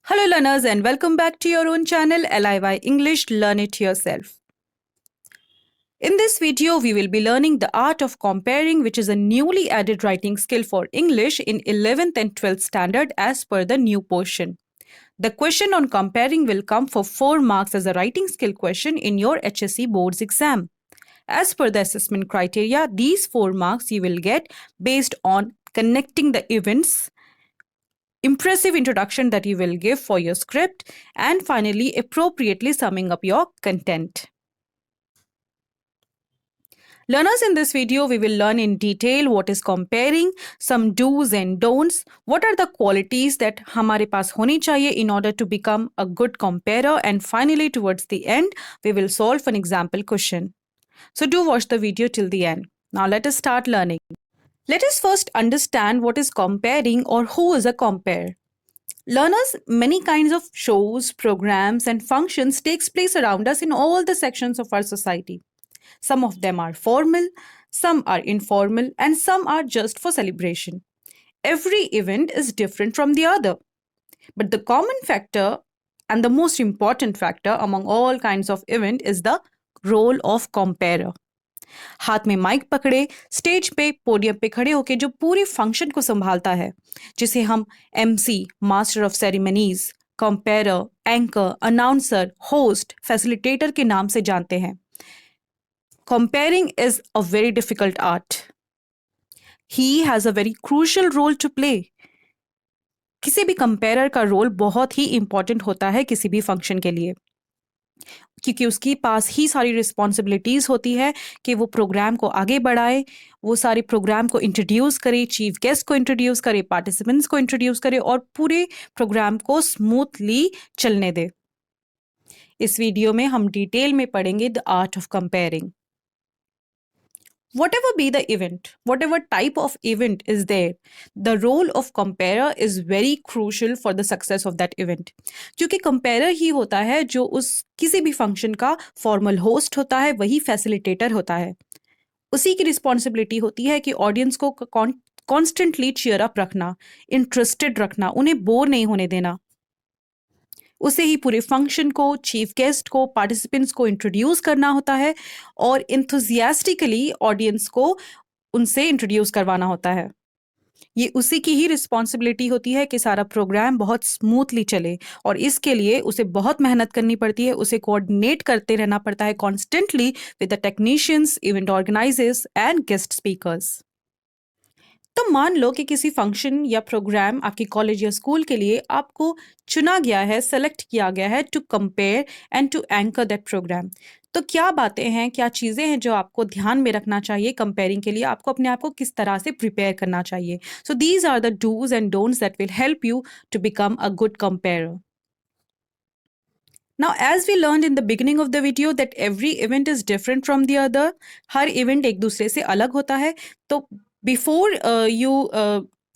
Hello, learners, and welcome back to your own channel, LIY English Learn It Yourself. In this video, we will be learning the art of comparing, which is a newly added writing skill for English in 11th and 12th standard as per the new portion. The question on comparing will come for 4 marks as a writing skill question in your HSC boards exam. As per the assessment criteria, these 4 marks you will get based on connecting the events, impressive introduction that you will give for your script, and finally, appropriately summing up your content. Learners, in this video, we will learn in detail what is comparing, some do's and don'ts, what are the qualities that हमारे पास होनी चाहिए in order to become a good comparer, and finally, towards the end, we will solve an example question. So do watch the video till the end. Now let us start learning. Let us first understand what is comparing or who is a compare. Learners, many kinds of shows, programs, and functions takes place around us in all the sections of our society. Some of them are formal, some are informal, and some are just for celebration. Every event is different from the other. But the common factor and the most important factor among all kinds of event is the role of comparer. हाथ में mic पकड़े stage पे podium पे खड़े होके जो पूरे function को संभालता है, जिसे हम MC, master of ceremonies, compare, anchor, announcer, host, facilitator के नाम से जानते हैं. Comparing is a very difficult art. He has a very crucial role to play. किसी भी कंपेरर का रोल बहुत ही इंपॉर्टेंट होता है किसी भी फंक्शन के लिए, क्योंकि उसके पास ही सारी रिस्पॉन्सिबिलिटीज़ होती है कि वो प्रोग्राम को आगे बढ़ाए, वो सारे प्रोग्राम को इंट्रोड्यूस करे, चीफ गेस्ट को इंट्रोड्यूस करे, पार्टिसिपेंट्स को इंट्रोड्यूस करे और पूरे प्रोग्राम को स्मूथली चलने दे. इस वीडियो में हम डिटेल में पढ़ेंगे the art of comparing. Whatever be the event, whatever type of event is there, the role of comparer is very crucial for the success of that event. क्योंकि comparer ही होता है जो उस किसी भी फंक्शन का फॉर्मल होस्ट होता है, वही फैसिलिटेटर होता है. उसी की रिस्पॉन्सिबिलिटी होती है कि ऑडियंस को कॉन्स्टेंटली चीयर अप रखना, इंटरेस्टेड रखना, उन्हें बोर नहीं होने देना. उसे ही पूरे फंक्शन को, चीफ गेस्ट को, पार्टिसिपेंट्स को इंट्रोड्यूस करना होता है और इंथुजियास्टिकली ऑडियंस को उनसे इंट्रोड्यूस करवाना होता है. ये उसी की ही रिस्पॉन्सिबिलिटी होती है कि सारा प्रोग्राम बहुत स्मूथली चले, और इसके लिए उसे बहुत मेहनत करनी पड़ती है. उसे कोऑर्डिनेट करते रहना पड़ता है constantly with the technicians, event organizers and guest speakers. तो मान लो कि किसी फंक्शन या प्रोग्राम आपकी कॉलेज या स्कूल के लिए आपको चुना गया है, सेलेक्ट किया गया है to compere and to anchor that program. तो क्या बातें हैं, क्या चीज़ें हैं जो आपको ध्यान में रखना चाहिए कंपेयरिंग के लिए, आपको अपने आप को किस तरह से प्रिपेयर करना चाहिए. So these are the dos and don'ts that will help you to become a good compere. Now, as we learned in the beginning of the video that every event is different from the other, her event एक दूसरे से अलग होता है. तो before you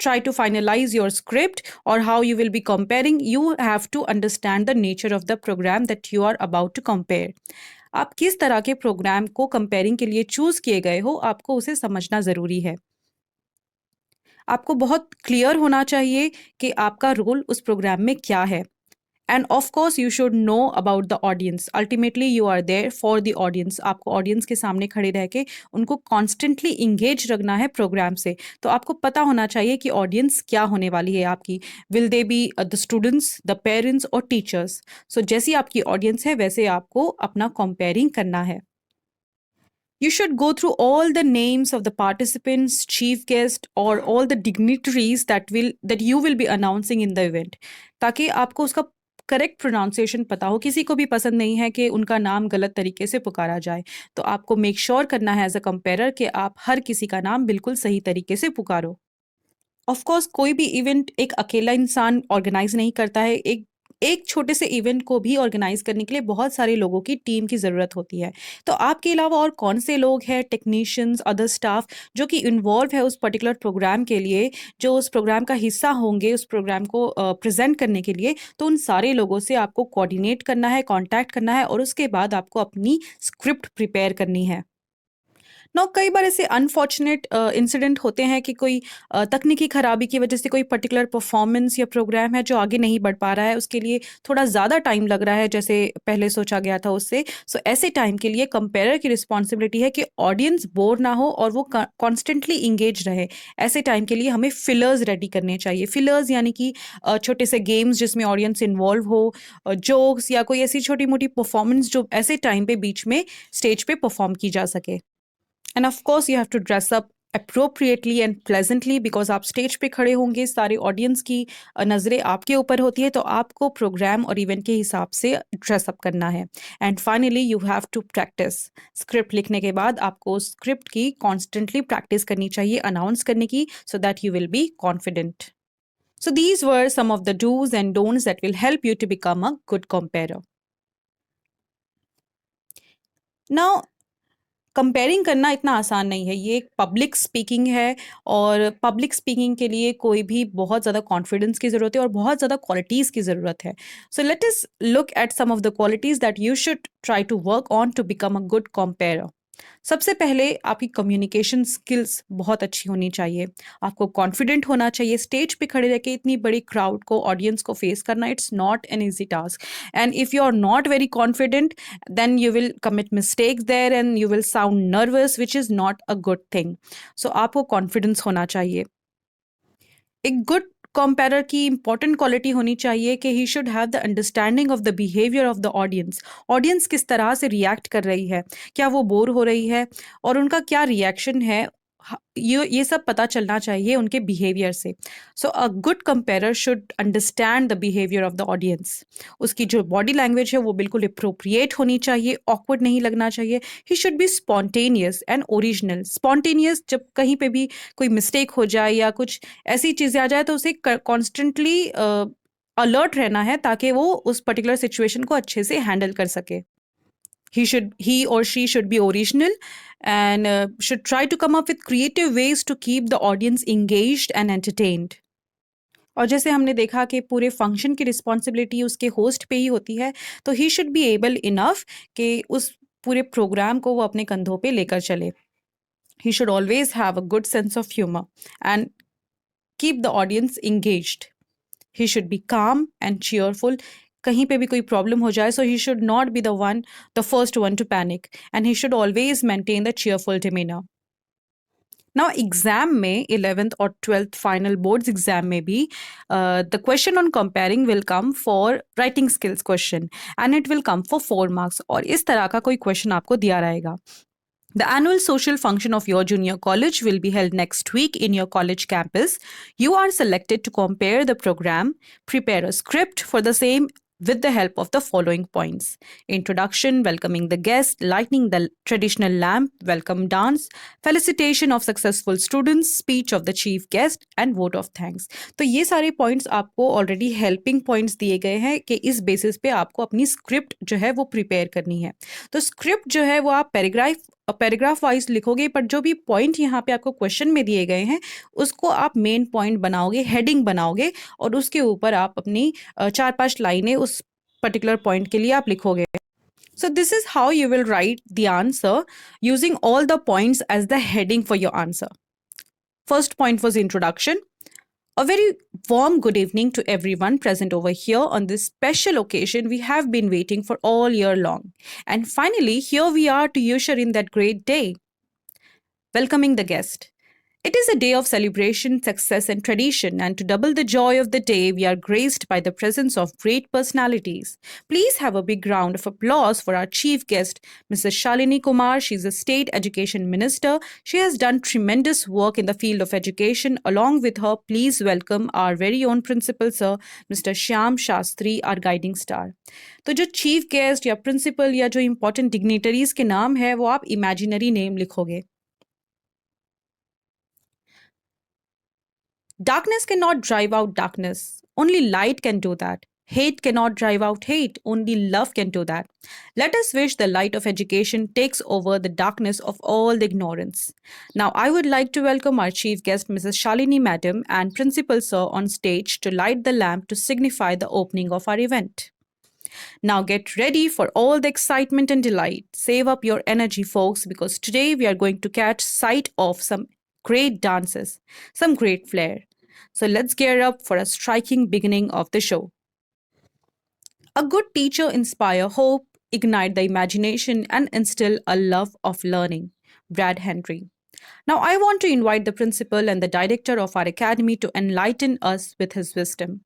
try to finalize your script or how you will be comparing, you have to understand the nature of the program that you are about to compare. आप किस तरह के प्रोग्राम को कंपेयरिंग के लिए चूज किए गए हो, आपको उसे समझना ज़रूरी है. आपको बहुत क्लियर होना चाहिए कि आपका रोल उस प्रोग्राम में क्या है. And of course, you should know about the audience. Ultimately, you are there for the audience. आपको audience के सामने खड़े रह के उनको constantly engage रखना है प्रोग्राम से. तो आपको पता होना चाहिए कि audience क्या होने वाली है आपकी. Will they be the students, the parents or teachers? So जैसी आपकी audience है वैसे आपको अपना comparing करना है. You should go through all the names of the participants, chief guest or all the dignitaries that you will be announcing in the event. ताकि आपको उसका करेक्ट प्रोनाउंसिएशन पता हो. किसी को भी पसंद नहीं है कि उनका नाम गलत तरीके से पुकारा जाए. तो आपको मेक श्योर करना है एज अ कंपेरर कि आप हर किसी का नाम बिल्कुल सही तरीके से पुकारो. ऑफ कोर्स कोई भी इवेंट एक अकेला इंसान ऑर्गेनाइज नहीं करता है. एक छोटे से इवेंट को भी ऑर्गेनाइज करने के लिए बहुत सारे लोगों की टीम की ज़रूरत होती है. तो आपके अलावा और कौन से लोग हैं, टेक्नीशियंस, अदर स्टाफ, जो कि इन्वॉल्व है उस पर्टिकुलर प्रोग्राम के लिए, जो उस प्रोग्राम का हिस्सा होंगे उस प्रोग्राम को प्रेजेंट करने के लिए. तो उन सारे लोगों से आपको कोऑर्डिनेट करना है, कॉन्टैक्ट करना है और उसके बाद आपको अपनी स्क्रिप्ट प्रिपेयर करनी है. कई बार ऐसे अनफॉर्चुनेट इंसिडेंट होते हैं कि कोई तकनीकी खराबी की वजह से कोई पर्टिकुलर परफॉर्मेंस या प्रोग्राम है जो आगे नहीं बढ़ पा रहा है, उसके लिए थोड़ा ज़्यादा टाइम लग रहा है जैसे पहले सोचा गया था उससे। सो ऐसे टाइम के लिए कंपेयर की रिस्पॉन्सिबिलिटी है कि ऑडियंस बोर ना हो और वो कॉन्स्टेंटली इंगेज रहे। ऐसे टाइम के लिए हमें फिलर्स रेडी करने चाहिए। फिलर्स यानी कि छोटे से गेम्स जिसमें ऑडियंस इन्वॉल्व हो, जोक्स या कोई ऐसी छोटी मोटी परफॉर्मेंस जो ऐसे टाइम पे बीच में स्टेज पे परफॉर्म की जा सके। And of course you have to dress up appropriately and pleasantly, because आप स्टेज पे खड़े होंगे, सारे ऑडियंस की नज़रें आपके ऊपर होती है, तो आपको प्रोग्राम और इवेंट के हिसाब से ड्रेसअप करना है। And finally you have to practice. Script लिखने के बाद आपको स्क्रिप्ट की कॉन्स्टेंटली प्रैक्टिस करनी चाहिए अनाउंस करने की, so that you will be confident. So these were some of the do's and don'ts that will help you to become a good comparer. Now, comparing करना इतना आसान नहीं है। ये एक पब्लिक स्पीकिंग है और पब्लिक स्पीकिंग के लिए कोई भी बहुत ज़्यादा कॉन्फिडेंस की ज़रूरत है और बहुत ज़्यादा क्वालिटीज़ की ज़रूरत है। So let us look at some of the qualities that you should try to work on to become a good compere. सबसे पहले आपकी कम्युनिकेशन स्किल्स बहुत अच्छी होनी चाहिए। आपको कॉन्फिडेंट होना चाहिए। स्टेज पे खड़े रह के इतनी बड़ी क्राउड को, ऑडियंस को फेस करना, it's not an easy task. And if you are not very confident, then you will commit mistakes there and you will sound nervous, which is not a good thing. So आपको confidence होना चाहिए। एक good कंपेरर की important quality होनी चाहिए कि he should have the understanding of the behaviour of the audience. Audience किस तरह से रिएक्ट कर रही है, क्या वो बोर हो रही है और उनका क्या रिएक्शन है, ये सब पता चलना चाहिए उनके बिहेवियर से। So a good compere should understand the behaviour of the audience. उसकी जो बॉडी लैंग्वेज है वो बिल्कुल अप्रोप्रिएट होनी चाहिए, ऑकवर्ड नहीं लगना चाहिए। He should be spontaneous and original. Spontaneous, जब कहीं पे भी कोई मिस्टेक हो जाए या कुछ ऐसी चीज़ें आ जाए तो उसे कॉन्स्टेंटली अलर्ट रहना है ताकि वो उस पर्टिकुलर सिचुएशन को अच्छे से हैंडल कर सके। He or she should be original and should try to come up with creative ways to keep the audience engaged and entertained. और जैसे हमने देखा कि पूरे फंक्शन की रिस्पॉन्सिबिलिटी उसके होस्ट पे ही होती है, तो he should be able enough कि उस पूरे प्रोग्राम को वो अपने कंधों पे लेकर चले। He should always have a good sense of humour and keep the audience engaged. He should be calm and cheerful. कहीं पे भी कोई प्रॉब्लम हो जाए, so he should not be the first one to panic, and he should always maintain the cheerful demeanor. Now, exam में 11th और 12th final boards exam में भी the question on comparing will come for writing skills question and it will come for 4 marks, और इस तरह का कोई question आपको दिया रहेगा। The annual social function of your junior college will be held next week in your college campus. You are selected to compare the program, prepare a script for the same with the help of the following points: introduction, welcoming the guest, lighting the traditional lamp, welcome dance, felicitation of successful students, speech of the chief guest, and vote of thanks. तो ये सारे points आपको already helping points दिए गए हैं कि इस basis पे आपको अपनी स्क्रिप्ट जो है वो प्रिपेयर करनी है। तो स्क्रिप्ट जो है वो आप पैराग्राफ वाइज लिखोगे, पर जो भी पॉइंट यहाँ पे आपको क्वेश्चन में दिए गए हैं उसको आप मेन पॉइंट बनाओगे, हेडिंग बनाओगे, और उसके ऊपर आप अपनी 4-5 लाइनें उस पर्टिकुलर पॉइंट के लिए आप लिखोगे। So this is how you will write the answer using all the points as the heading for your answer. First point was introduction. A very warm good evening to everyone present over here on this special occasion we have been waiting for all year long. And finally, here we are to usher in that great day. Welcoming the guest. It is a day of celebration, success, and tradition, and to double the joy of the day, we are graced by the presence of great personalities. Please have a big round of applause for our chief guest, Mrs. Shalini Kumar. She is a state education minister. She has done tremendous work in the field of education. Along with her, please welcome our very own principal, sir, Mr. Shyam Shastri, our guiding star. तो जो chief guest या principal या जो important dignitaries के नाम है वो आप इमेजिनरी नेम लिखोगे। Darkness cannot drive out darkness. Only light can do that. Hate cannot drive out hate. Only love can do that. Let us wish the light of education takes over the darkness of all the ignorance. Now, I would like to welcome our chief guest, Mrs. Shalini Madam, and Principal Sir on stage to light the lamp to signify the opening of our event. Now get ready for all the excitement and delight. Save up your energy, folks, because today we are going to catch sight of some great dances, some great flair. So let's gear up for a striking beginning of the show. A good teacher inspire hope, ignite the imagination, and instill a love of learning. Brad Henry. Now, I want to invite the principal and the director of our academy to enlighten us with his wisdom.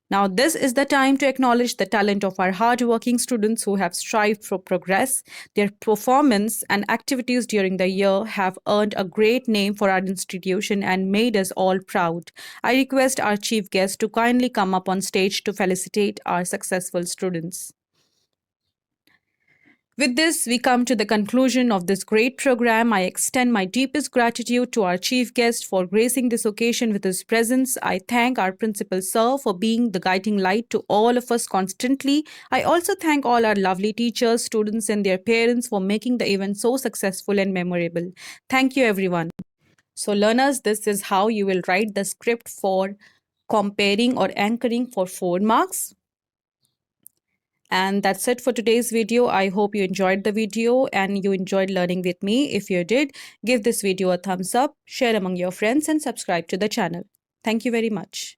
Now, this is the time to acknowledge the talent of our hardworking students who have strived for progress. Their performance and activities during the year have earned a great name for our institution and made us all proud. I request our chief guest to kindly come up on stage to felicitate our successful students. With this, we come to the conclusion of this great program. I extend my deepest gratitude to our chief guest for gracing this occasion with his presence. I thank our principal sir for being the guiding light to all of us constantly. I also thank all our lovely teachers, students, and their parents for making the event so successful and memorable. Thank you, everyone. So, learners, this is how you will write the script for comparing or anchoring for 4 marks. And that's it for today's video. I hope you enjoyed the video and you enjoyed learning with me. If you did, give this video a thumbs up, share among your friends, and subscribe to the channel. Thank you very much.